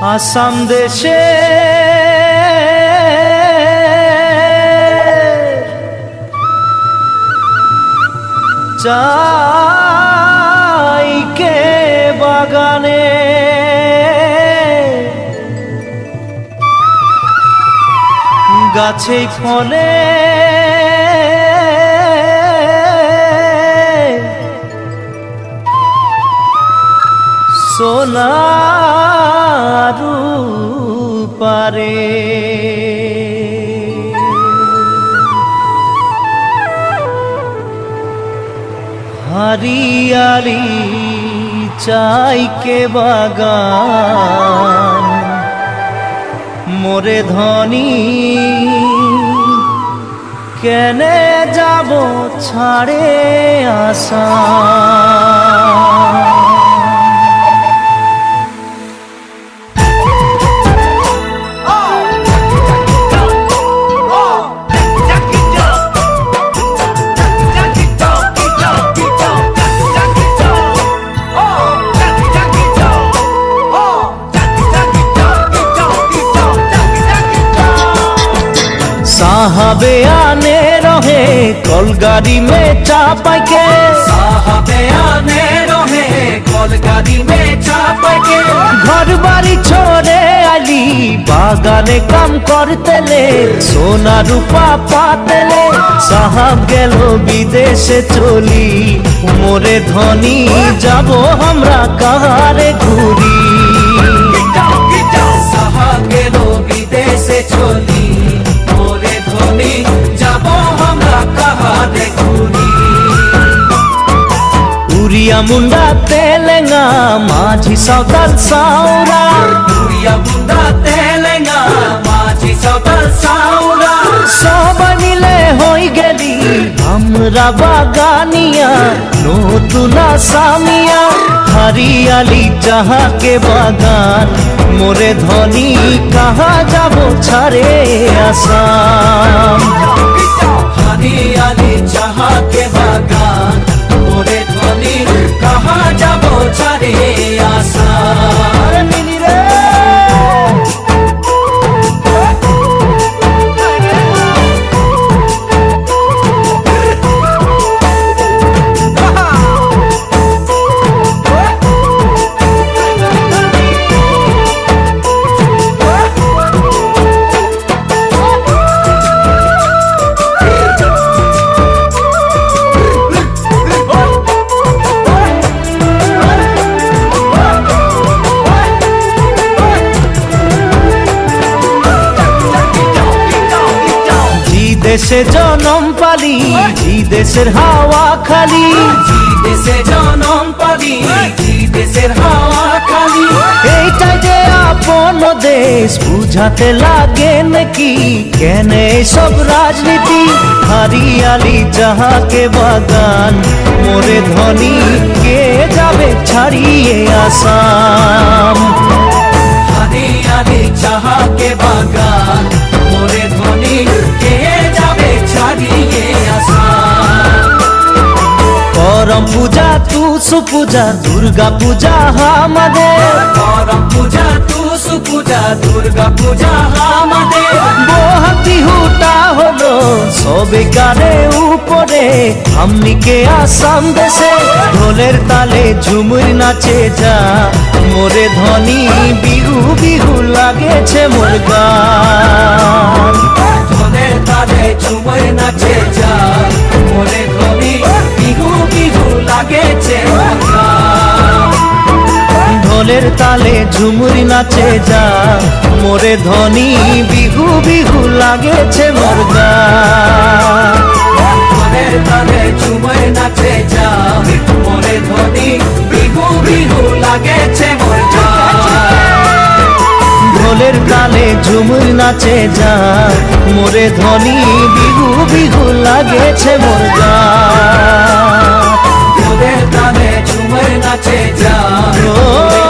আসাম দেশে চাইকে বাগানে গাছে ফলে সোনার পারে हरियाली चाय के बागान मोरे धनी केने जाबो छाड़े आसाम। साहबे आने रहे कलगाड़ी में चापाई के, साहबे आने रहे कलगाड़ी में चापाई के। घर बाड़ी छोड़े आली बागाने काम करते ले, सोना रूपा पाते ले। साहब गेलो विदेशे चली मोरे धनी जाबो हमरा कहारे घुरी। साहब गेलो विदेशे चली मोरे धनी जाबो हमरा कहारे घुरी। उरिया मुंडा तेलेंगा माझी सावताल साउरा, उरिया मुंडा तेलेंगा माझी सावताल साउरा। सब मिले हई गेली हमरा बागानिया नतुन आसामिया। हरियाली चाहा के बागान मोरे धनी कहाँ जाबो छाड़े आसाम। हरियाली चाहा के बागान मोरे धनी कहाँ जाबो छाड़े आसाम। দেশে জনম পালি জি দেশের হাওয়া খালি, জি দেশে জনম পালি জি দেশের হাওয়া খালি। এইটাই যে আপন দেশ বুঝাতে লাগে নাকি কেনে সব রাজনীতি। হরিয়ালি চাহা কে বাগান মোরে ধনী কে যাবে ছাড়িয়ে আসাম। हरियाली चाहा के बागान मोरे धनी के जाबे छाड़िए आसाम। करम पूजा तुसु पूजा दुर्गा पूजा हामादेर, करम पूजा तुसु पूजा दुर्गा पूजा हामादेर। বহাতি হুটা হলো সবে কারে উপরে আমনিকে আসাম দেশে। ঢোলের তালে ঝুমুর নাচে যা মোরে ধনী বিহু বিহু লাগেছে মোর গান। ঢোলের তালে ঝুমুর নাচে যা মোরে ধনী বিহু বিহু লাগেছে মোর গান। ঢোলের তালে ঝুমুর নাচে যা মোরে ধনী বিহু বিহু লাগেছে মোর গান। ঢোলের তালে ঝুমুর নাচে যা মোরে ধনী বিহু বিহু লাগেছে মোর গান। ঢোলের তালে ঝুমুর নাচে যা মোরে ধনী বিহু বিহু লাগেছে মোর গান। ঢোলের তালে ঝুমুর নাচে যা ও